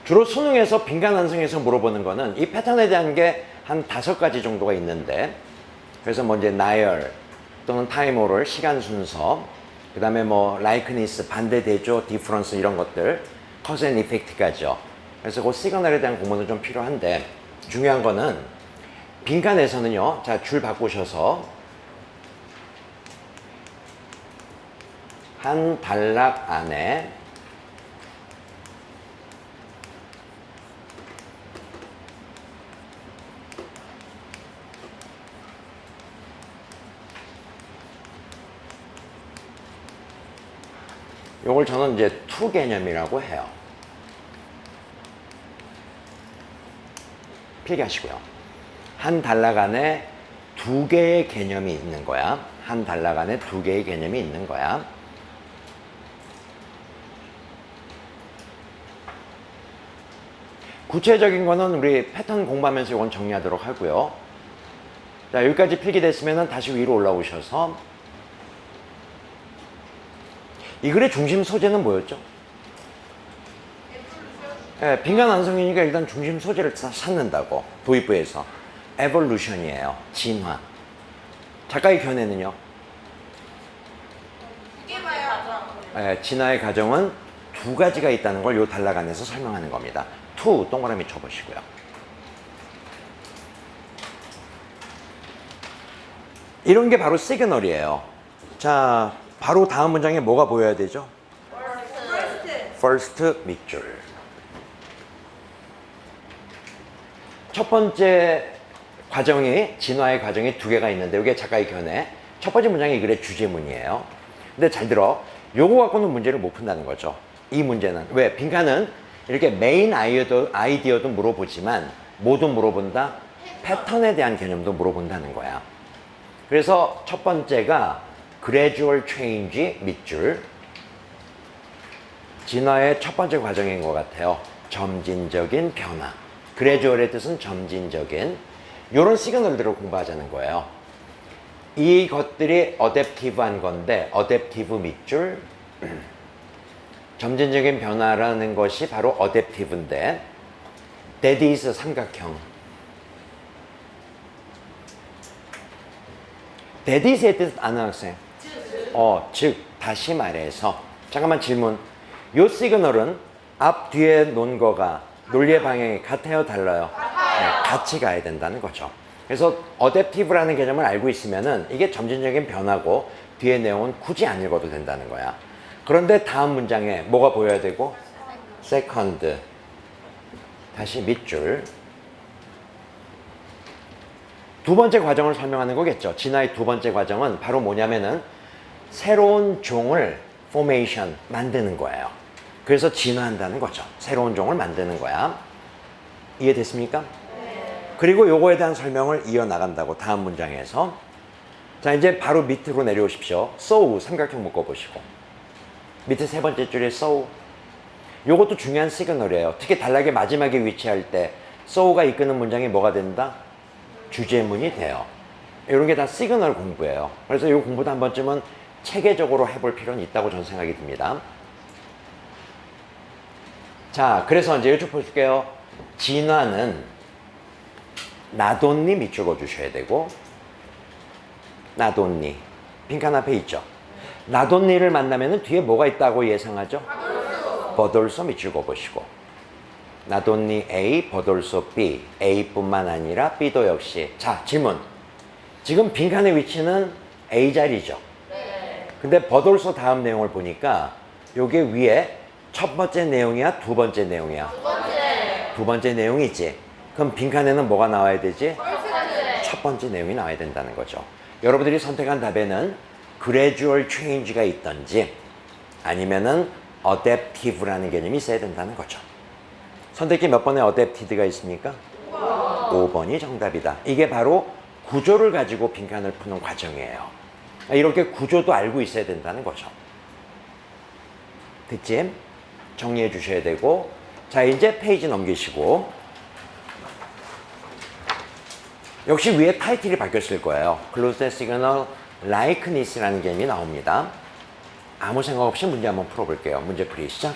주로 수능에서 빈칸 완성에서 물어보는 거는 이 패턴에 대한 게 한 5가지 정도가 있는데, 그래서 뭐 이제 나열 또는 타임 오럴 시간 순서, 그 다음에 뭐 라이크니스 반대 대조 디퍼런스 이런 것들, 커즈 앤 이펙트까지요. 그래서 그 시그널에 대한 공부는 좀 필요한데, 중요한 거는 빈칸에서는요, 자, 줄 바꾸셔서 한 단락 안에 요걸 저는 이제 투 개념이라고 해요. 필기하시고요. 한 단락 안에 2개의 개념이 있는 거야. 한 단락 안에 2개의 개념이 있는 거야. 구체적인 거는 우리 패턴 공부하면서 이건 정리하도록 하고요. 자, 여기까지 필기됐으면 다시 위로 올라오셔서 이 글의 중심 소재는 뭐였죠? 네, 빈칸 완성이니까 일단 중심 소재를 찾는다고. 도입부에서 에볼루션이에요. 진화. 작가의 견해는요? 2개 봐요. 네, 진화의 과정은 2가지가 있다는 걸 이 단락 안에서 설명하는 겁니다. 투 동그라미 쳐보시고요. 이런 게 바로 시그널이에요. 자, 바로 다음 문장에 뭐가 보여야 되죠? first 밑줄. 첫 번째 과정이, 진화의 과정이 2개가 있는데, 이게 작가의 견해. 첫 번째 문장이 이 글의 주제문이에요. 근데 잘 들어. 요거 갖고는 문제를 못 푼다는 거죠. 이 문제는. 왜? 빈칸은 이렇게 메인 아이디어도 물어보지만, 뭐도 물어본다? 패턴에 대한 개념도 물어본다는 거야. 그래서 첫 번째가 gradual change 밑줄. 진화의 첫 번째 과정인 것 같아요. 점진적인 변화. gradual의 뜻은 점진적인. 이런 시그널들을 공부하자는 거예요. 이것들이 어댑티브한 건데, 어댑티브 밑줄. 점진적인 변화라는 것이 바로 어댑티브인데, that is 삼각형. that is의 뜻 아는 학생? 즉, 다시 말해서. 잠깐만 질문. 요 시그널은 앞, 뒤에 놓은 거가 논리의 방향이 같아요, 달라요? 네, 같이 가야 된다는 거죠. 그래서 어댑티브라는 개념을 알고 있으면은 이게 점진적인 변화고 뒤에 내용은 굳이 안 읽어도 된다는 거야. 그런데 다음 문장에 뭐가 보여야 되고? 세컨드. 다시 밑줄. 두 번째 과정을 설명하는 거겠죠. 진화의 두 번째 과정은 바로 뭐냐면은 새로운 종을 포메이션 만드는 거예요. 그래서 진화한다는 거죠. 새로운 종을 만드는 거야. 이해됐습니까? 네. 그리고 요거에 대한 설명을 이어나간다고 다음 문장에서. 자, 이제 바로 밑으로 내려오십시오. so 삼각형 묶어보시고 밑에 세 번째 줄에 so. 요것도 중요한 시그널이에요. 특히 단락의 마지막에 위치할 때 so가 이끄는 문장이 뭐가 된다? 주제문이 돼요. 이런 게 다 시그널 공부예요. 그래서 이 공부도 한 번쯤은 체계적으로 해볼 필요는 있다고 저는 생각이 듭니다. 자, 그래서 이제 여쭤볼게요. 진화는 나돈니 밑줄 그어주셔야 되고, 나돈니 빈칸 앞에 있죠. 나돈니를 만나면 뒤에 뭐가 있다고 예상하죠? 버돌소 밑줄 그어보시고, 나돈니 A, 버돌소 B, A뿐만 아니라 B도 역시. 자, 질문. 지금 빈칸의 위치는 A 자리죠. 근데 버돌소 다음 내용을 보니까 요게 위에 첫 번째 내용이야, 두 번째 내용이야? 두 번째 내용이지. 그럼 빈칸에는 뭐가 나와야 되지? 첫 번째 내용이 나와야 된다는 거죠. 여러분들이 선택한 답에는 gradual change가 있던지 아니면은 adaptive라는 개념이 있어야 된다는 거죠. 선택지 몇 번에 adapted가 있습니까? 5번이 정답이다. 이게 바로 구조를 가지고 빈칸을 푸는 과정이에요. 이렇게 구조도 알고 있어야 된다는 거죠. 됐지? 정리해 주셔야 되고, 자, 이제 페이지 넘기시고, 역시 위에 타이틀이 바뀌었을 거예요. Closed Signal Likeness라는 개념이 나옵니다. 아무 생각 없이 문제 한번 풀어볼게요. 문제풀이 시작.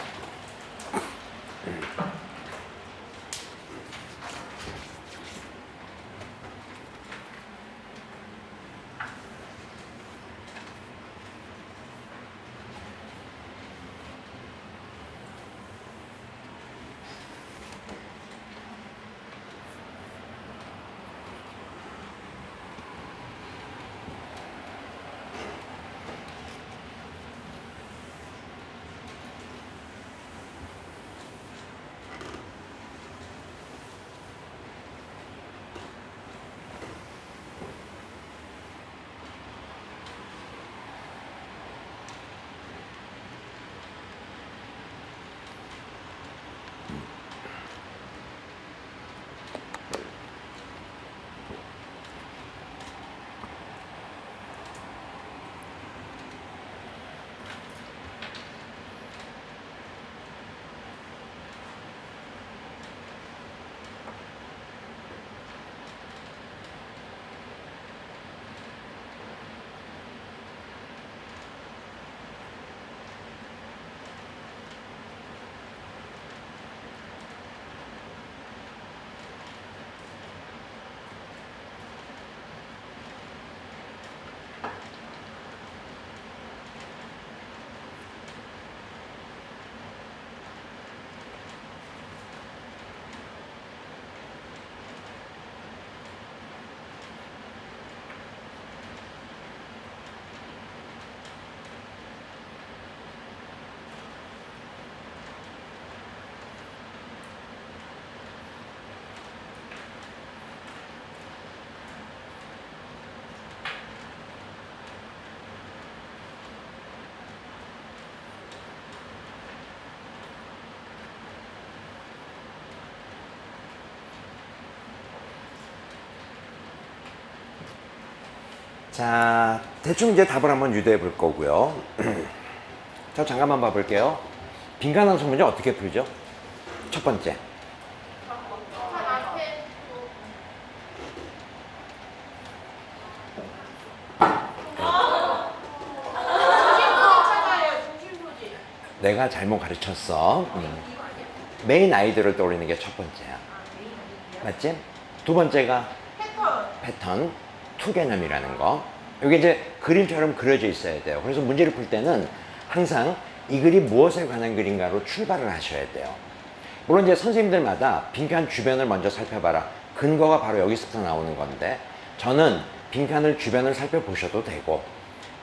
자, 대충 이제 답을 한번 유도해 볼 거고요. 저 잠깐만 봐볼게요. 빈칸 함수 문제 어떻게 풀죠? 첫 번째. 내가 잘못 가르쳤어. 메인 아이디어를 떠올리는 게 첫 번째야. 맞지? 두 번째가 패턴, 투 개념이라는 거. 이게 이제 그림처럼 그려져 있어야 돼요. 그래서 문제를 풀 때는 항상 이 글이 무엇에 관한 글인가로 출발을 하셔야 돼요. 물론 이제 선생님들마다 빈칸 주변을 먼저 살펴봐라. 근거가 바로 여기서부터 나오는 건데, 저는 빈칸을 주변을 살펴보셔도 되고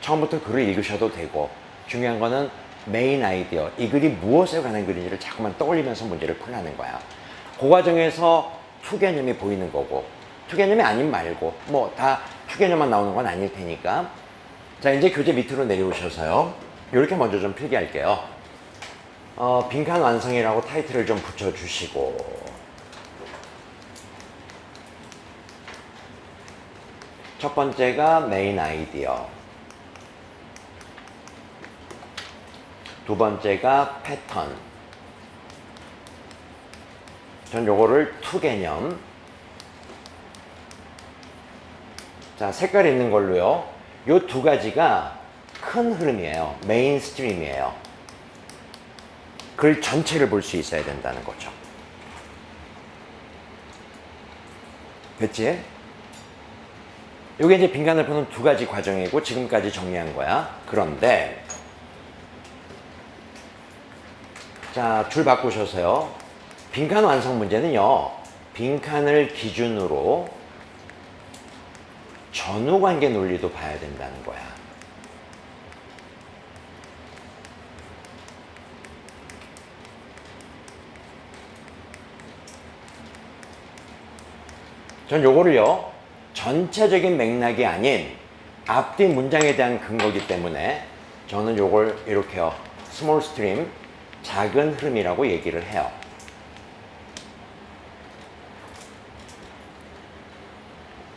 처음부터 글을 읽으셔도 되고, 중요한 거는 메인 아이디어, 이 글이 무엇에 관한 글인지를 자꾸만 떠올리면서 문제를 풀라는 거야. 그 과정에서 투 개념이 보이는 거고, 투 개념이 아닌 말고 뭐 다 투 개념만 나오는 건 아닐 테니까. 자, 이제 교재 밑으로 내려오셔서요, 이렇게 먼저 좀 필기할게요. 빈칸 완성이라고 타이틀을 좀 붙여주시고, 첫 번째가 메인 아이디어, 두 번째가 패턴, 전 요거를 투 개념. 자, 색깔 있는 걸로요, 요 두 가지가 큰 흐름이에요. 메인 스트림이에요. 글 전체를 볼 수 있어야 된다는 거죠. 됐지? 요게 이제 빈칸을 푸는 두 가지 과정이고 지금까지 정리한 거야. 그런데 자, 줄 바꾸셔서요, 빈칸 완성 문제는요, 빈칸을 기준으로 전후관계 논리도 봐야 된다는 거야. 전 요거를요, 전체적인 맥락이 아닌 앞뒤 문장에 대한 근거기 때문에 저는 요걸 이렇게요, 스몰 스트림, 작은 흐름이라고 얘기를 해요.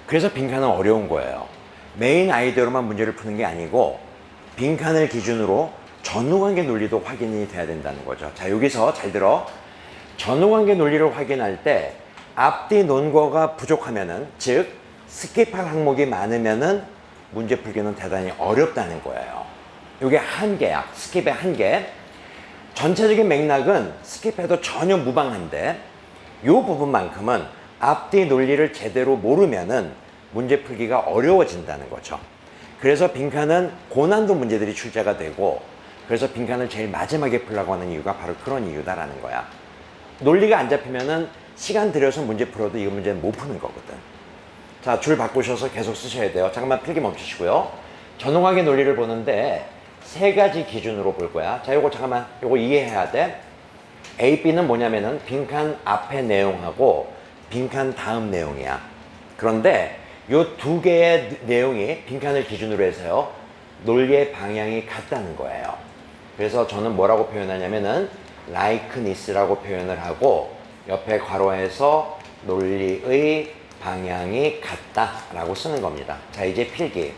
그래서 빈칸은 어려운 거예요. 메인 아이디어로만 문제를 푸는 게 아니고 빈칸을 기준으로 전후관계 논리도 확인이 돼야 된다는 거죠. 자, 여기서 잘 들어. 전후관계 논리를 확인할 때 앞뒤 논거가 부족하면은, 즉 스킵할 항목이 많으면은 문제 풀기는 대단히 어렵다는 거예요. 이게 한계야. 스킵의 한계. 전체적인 맥락은 스킵해도 전혀 무방한데 이 부분만큼은 앞뒤 논리를 제대로 모르면은 문제 풀기가 어려워진다는 거죠. 그래서 빈칸은 고난도 문제들이 출제가 되고, 그래서 빈칸을 제일 마지막에 풀라고 하는 이유가 바로 그런 이유다라는 거야. 논리가 안 잡히면은 시간 들여서 문제 풀어도 이 문제는 못 푸는 거거든. 자, 줄 바꾸셔서 계속 쓰셔야 돼요. 잠깐만 필기 멈추시고요. 전후관계 논리를 보는데 세 가지 기준으로 볼 거야. 자, 요거 잠깐만, 요거 이해해야 돼. A, B는 뭐냐면은 빈칸 앞에 내용하고 빈칸 다음 내용이야. 그런데 요 두 개의 내용이 빈칸을 기준으로 해서요, 논리의 방향이 같다는 거예요. 그래서 저는 뭐라고 표현하냐면은 likenes라고 표현을 하고 옆에 괄호해서 논리의 방향이 같다라고 쓰는 겁니다. 자, 이제 필기.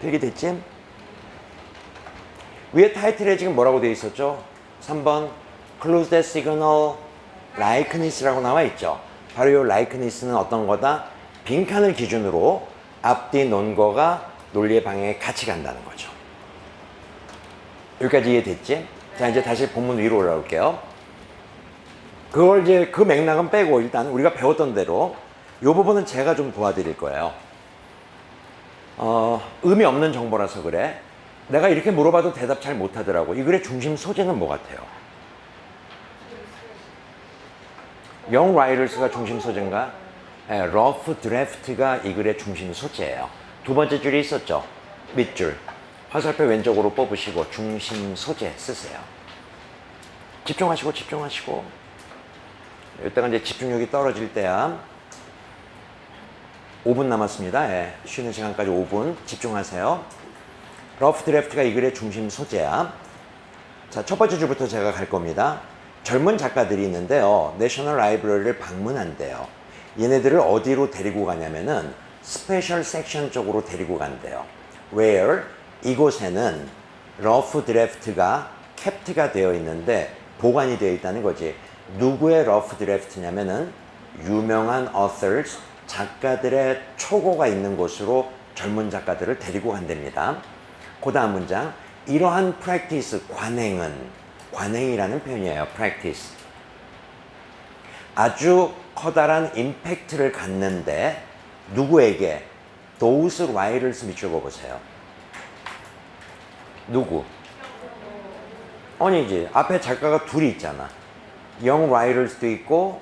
필기 됐지? 위에 타이틀에 지금 뭐라고 되어 있었죠? 3번 Closed Signal Likeness라고 나와 있죠. 바로 이 likeness는 어떤 거다? 빈칸을 기준으로 앞뒤 논거가 논리의 방향에 같이 간다는 거죠. 여기까지 이해됐지? 자, 이제 다시 본문 위로 올라올게요. 그걸 이제 그 맥락은 빼고 일단 우리가 배웠던 대로 이 부분은 제가 좀 도와드릴 거예요. 의미 없는 정보라서 그래. 내가 이렇게 물어봐도 대답 잘 못하더라고. 이 글의 중심 소재는 뭐 같아요? 영 라이더스가 중심 소재인가? 네, 러프 드래프트가 이 글의 중심 소재예요. 두 번째 줄이 있었죠? 밑줄. 화살표 왼쪽으로 뽑으시고 중심 소재 쓰세요. 집중하시고 집중하시고. 이때가 이제 집중력이 떨어질 때야. 5분 남았습니다. 예, 쉬는 시간까지 5분 집중하세요. 러프 드래프트가 이 글의 중심 소재야. 자, 첫 번째 줄부터 제가 갈 겁니다. 젊은 작가들이 있는데요, 내셔널 라이브러리를 방문한대요. 얘네들을 어디로 데리고 가냐면은 스페셜 섹션 쪽으로 데리고 간대요. Where 이곳에는 러프 드래프트가 캡트가 되어 있는데 보관이 되어 있다는 거지. 누구의 러프 드래프트냐면은 유명한 authors, 작가들의 초고가 있는 곳으로 젊은 작가들을 데리고 간답니다. 그 다음 문장, 이러한 practice, 관행이라는 표현이에요. practice. 아주 커다란 임팩트를 갖는데 누구에게? those writers 밑줄 그어보세요. 누구? 아니지. 앞에 작가가 둘이 있잖아. young writers도 있고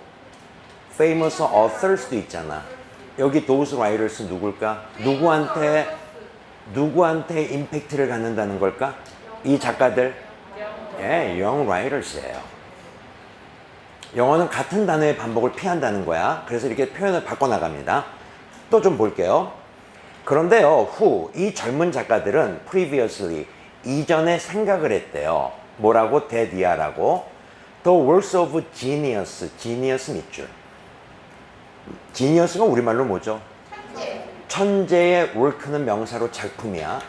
famous authors도 있잖아. 여기 those writers 누굴까? 누구한테 임팩트를 갖는다는 걸까? 이 작가들? 예, young writers예요. 영어는 같은 단어의 반복을 피한다는 거야. 그래서 이렇게 표현을 바꿔나갑니다. 또 좀 볼게요. 그런데요, 이 젊은 작가들은 previously, 이전에 생각을 했대요. 뭐라고? 데디아라고. The works of genius, genius 밑줄. genius가 우리말로 뭐죠? 천재의 work는 명사로 작품이야.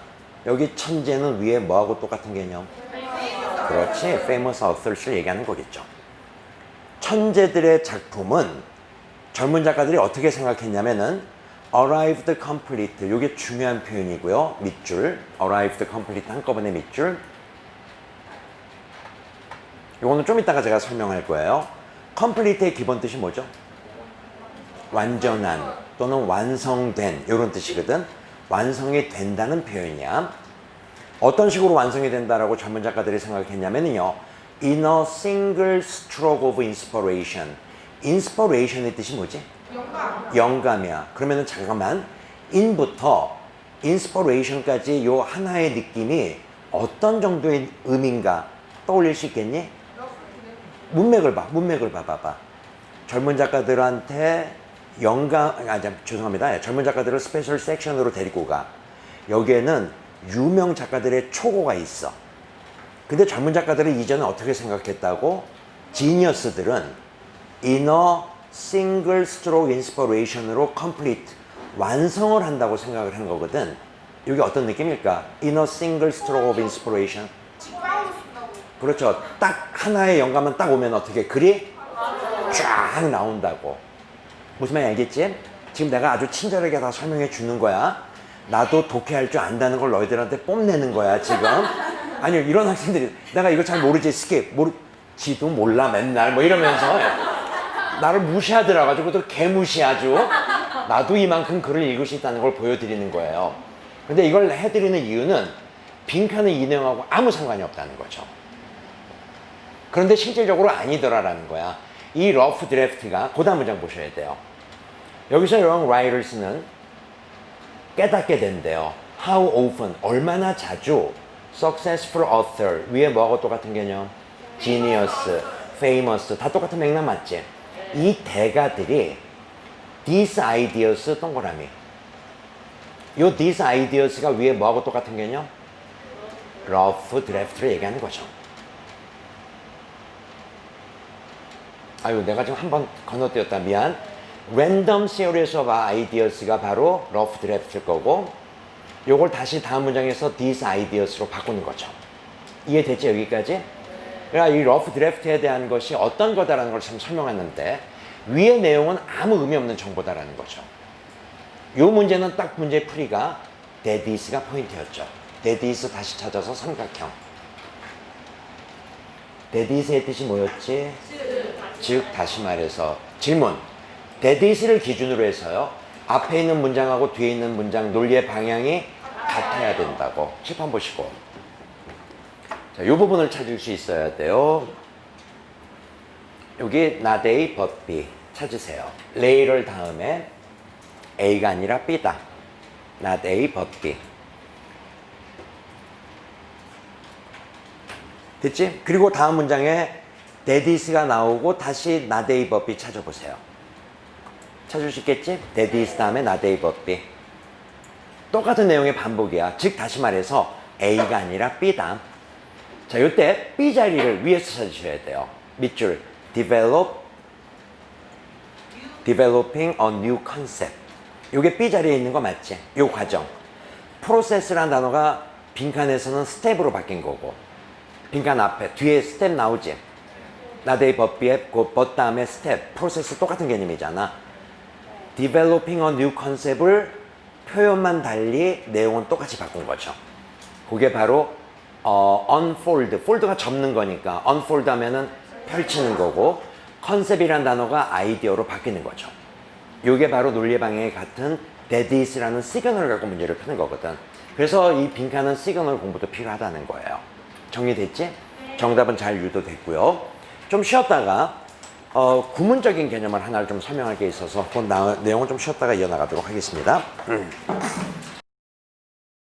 여기 천재는 위에 뭐하고 똑같은 개념? 그렇지, famous authors를 얘기하는 거겠죠. 천재들의 작품은 젊은 작가들이 어떻게 생각했냐면은 arrived complete, 이게 중요한 표현이고요. 밑줄, arrived complete 한꺼번에 밑줄. 이거는 좀 이따가 제가 설명할 거예요. complete의 기본 뜻이 뭐죠? 완전한 또는 완성된 이런 뜻이거든. 완성이 된다는 표현이야. 어떤 식으로 완성이 된다라고 젊은 작가들이 생각했냐면요, in a single stroke of inspiration. inspiration의 뜻이 뭐지? 영감이야. 그러면은 잠깐만, in부터 inspiration까지 요 하나의 느낌이 어떤 정도의 의미인가 떠올릴 수 있겠니? 문맥을 봐봐. 젊은 작가들한테 죄송합니다. 젊은 작가들을 스페셜 섹션으로 데리고 가. 여기에는 유명 작가들의 초고가 있어. 근데 젊은 작가들은 이전에 어떻게 생각했다고? 지니어스들은 inner single stroke inspiration으로 complete, 완성을 한다고 생각을 한 거거든. 이게 어떤 느낌일까? inner single stroke of inspiration. 직방으로 쓴다고. 그렇죠. 딱 하나의 영감만 딱 오면 어떻게 글이 쫙 나온다고. 무슨 말인지 알겠지? 지금 내가 아주 친절하게 다 설명해 주는 거야. 나도 독해할 줄 안다는 걸 너희들한테 뽐내는 거야 지금. 아니요, 이런 학생들이 내가 이거 잘 모르지, 지도 몰라 맨날 뭐 이러면서 나를 무시하더라 가지고 또 개무시하죠. 나도 이만큼 글을 읽을 수 있다는 걸 보여드리는 거예요. 근데 이걸 해드리는 이유는 빈칸을 이 내용하고 아무 상관이 없다는 거죠. 그런데 실질적으로 아니더라라는 거야. 이 러프 드래프트가 그 다음 문장 보셔야 돼요. 여기서 young writers는 깨닫게 된대요. How often, 얼마나 자주 successful author, 위에 뭐하고 똑같은 개념? genius, famous, 다 똑같은 맥락 맞지? 이 대가들이 these ideas 동그라미. 요 these ideas가 위에 뭐하고 똑같은 개념? rough draft를 얘기하는 거죠. 아유, 내가 지금 한번 건너뛰었다. 미안. random series of ideas가 바로 rough draft일 거고, 요걸 다시 다음 문장에서 these ideas로 바꾸는 거죠. 이해됐지, 여기까지? 그러니까 이 rough draft에 대한 것이 어떤 거다라는 걸 참 설명했는데, 위의 내용은 아무 의미 없는 정보다라는 거죠. 요 문제는 딱 문제 풀이가 that is가 포인트였죠. that is 다시 찾아서 삼각형. that is의 뜻이 뭐였지? 즉, 다시 말해서 질문. that is를 기준으로 해서요, 앞에 있는 문장하고 뒤에 있는 문장 논리의 방향이 같아야 된다고. 칠판 보시고. 자, 요 부분을 찾을 수 있어야 돼요. 여기 not A but B 찾으세요. later 다음에 A가 아니라 B다. not A but B. 됐지? 그리고 다음 문장에 that is가 나오고 다시 not A but B 찾아보세요. 찾을 수 있겠지? that is 다음에 not A but B. 똑같은 내용의 반복이야. 즉 다시 말해서 A가 아니라 B다. 자, 이때 B 자리를 위에서 찾으셔야 돼요. 밑줄 developing a new concept. 이게 B 자리에 있는 거 맞지? 요 과정. 프로세스라는 단어가 빈칸에서는 스텝으로 바뀐 거고, 빈칸 앞에 뒤에 스텝 나오지? 나데이 법비에 그 but 다음에 스텝, 프로세스 똑같은 개념이잖아. developing a new concept을 표현만 달리 내용은 똑같이 바꾼 거죠. 그게 바로 unfold, fold가 접는 거니까 unfold 하면은 펼치는 거고, 컨셉이라는 단어가 아이디어로 바뀌는 거죠. 이게 바로 논리의 방향이 같은 that is라는 시그널을 갖고 문제를 푸는 거거든. 그래서 이 빈칸은 시그널 공부도 필요하다는 거예요. 정리됐지? 정답은 잘 유도됐고요. 좀 쉬었다가 구문적인 개념을 하나를 좀 설명할 게 있어서 그 내용을 좀 쉬었다가 이어나가도록 하겠습니다.